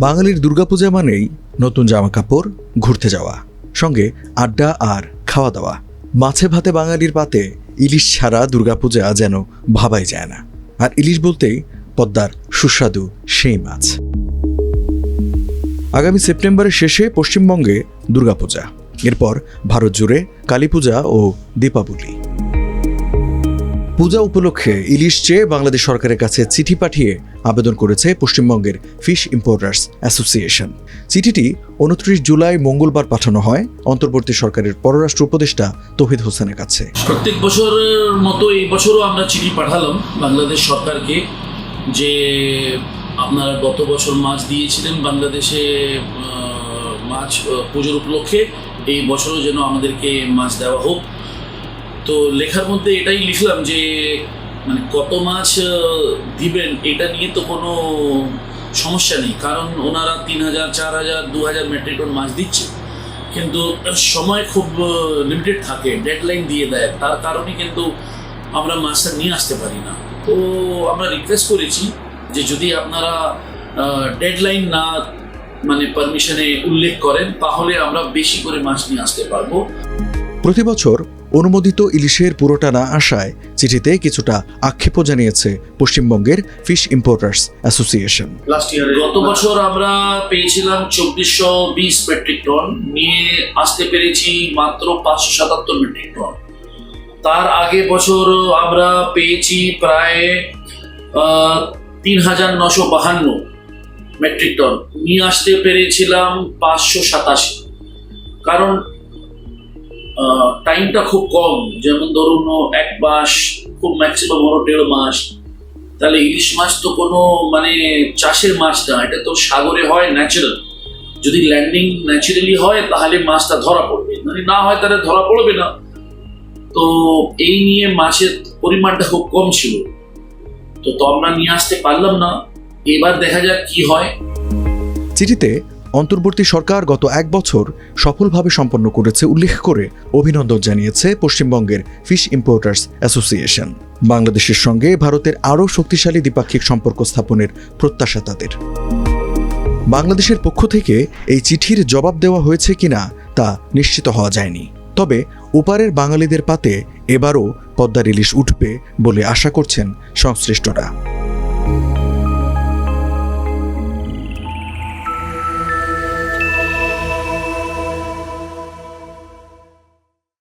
বাঙালির দুর্গাপূজা মানেই নতুন জামা কাপড়, ঘুরতে যাওয়া, সঙ্গে আড্ডা আর খাওয়া দাওয়া। মাছে ভাতে বাঙালির পাতে ইলিশ ছাড়া দুর্গাপূজা যেন ভাবাই যায় না। আর ইলিশ বলতেই পদ্মার সুস্বাদু সেই মাছ। আগামী সেপ্টেম্বরের শেষে পশ্চিমবঙ্গে দুর্গাপূজা, এরপর ভারত জুড়ে কালীপূজা ও দীপাবলি। পূজা উপলক্ষে ইলিশ চেয়ে বাংলাদেশ সরকারের কাছে চিঠি পাঠিয়ে আবেদন করেছে পশ্চিমবঙ্গের ফিশ ইম্পোর্টার্স অ্যাসোসিয়েশন। চিঠিটি 29 জুলাই মঙ্গলবার পাঠানো হয় অন্তর্বর্তী সরকারের পররাষ্ট্র উপদেষ্টা তৌহিদ হোসেনের কাছে। প্রত্যেক বছরের মতো এই বছরও আমরা চিঠি পাঠালাম বাংলাদেশ সরকারকে যে আপনারা গত বছর মাছ দিয়েছিলেন বাংলাদেশে মাছ পুজোর উপলক্ষে, এই বছরও যেন আমাদেরকে মাছ দেওয়া হোক। তো লেখার মধ্যে এটাই লিখলাম যে মানে কত মাছ দিবেন এটা নিয়ে তো কোনো সমস্যা নেই, কারণ ওনারা 3000, 4000, 2000 মেট্রিক টন মাছ দিচ্ছে, কিন্তু সময় খুব লিমিটেড থাকে, ডেডলাইন দিয়ে দেয়, তার কারণে কিন্তু আমরা মাছটা নিয়ে আসতে পারি না। তো আমরা রিকোয়েস্ট করেছি যে যদি আপনারা ডেডলাইন না মানে পারমিশনে উল্লেখ করেন তাহলে আমরা বেশি করে মাছ নিয়ে আসতে পারবো। প্রতি বছর অনুমোদিত ইলিশের পুরোটা না আসায় চিঠিতে কিছুটা আক্ষেপও জানিয়েছে পশ্চিমবঙ্গের ফিশ ইম্পোর্টার্স অ্যাসোসিয়েশন। গত বছর আমরা পেয়েছিলাম 2420 মেট্রিক টন, নিয়ে আসতে পেরেছি মাত্র 577 মেট্রিক টন। তার আগে বছর আমরা পেয়েছি প্রায় 3952 মেট্রিক টন, নিয়ে আসতে পেরেছিলাম 587। কারণ টাইমটা খুব কম, যেমন ধরুন 1 মাস, খুব ম্যাক্সিমাম হলো 1.5 মাস। তাহলে ইলিশ মাছ তো কোনো মানে চাষের মাছ না, এটা তো সাগরে হয় ন্যাচারাল। যদি ল্যান্ডিং ন্যাচারালি হয় তাহলে মাছটা ধরা পড়বে, মানে না হয় তাহলে ধরা পড়বে না। তো এই নিয়ে মাছের পরিমাণটা খুব কম ছিল, তো আমরা নিয়ে আসতে পারলাম না। এবার দেখা যাক কি হয়। চিঠিতে অন্তর্বর্তী সরকার গত 1 বছর সফলভাবে সম্পন্ন করেছে উল্লেখ করে অভিনন্দন জানিয়েছে পশ্চিমবঙ্গের ফিশ ইম্পোর্টার্স অ্যাসোসিয়েশন। বাংলাদেশের সঙ্গে ভারতের আরও শক্তিশালী দ্বিপাক্ষিক সম্পর্ক স্থাপনের প্রত্যাশা তাদের। বাংলাদেশের পক্ষ থেকে এই চিঠির জবাব দেওয়া হয়েছে কিনা তা নিশ্চিত হওয়া যায়নি, তবে ওপারের বাঙালিদের পাতে এবারও পদ্মার ইলিশ উঠবে বলে আশা করছেন সংশ্লিষ্টরা।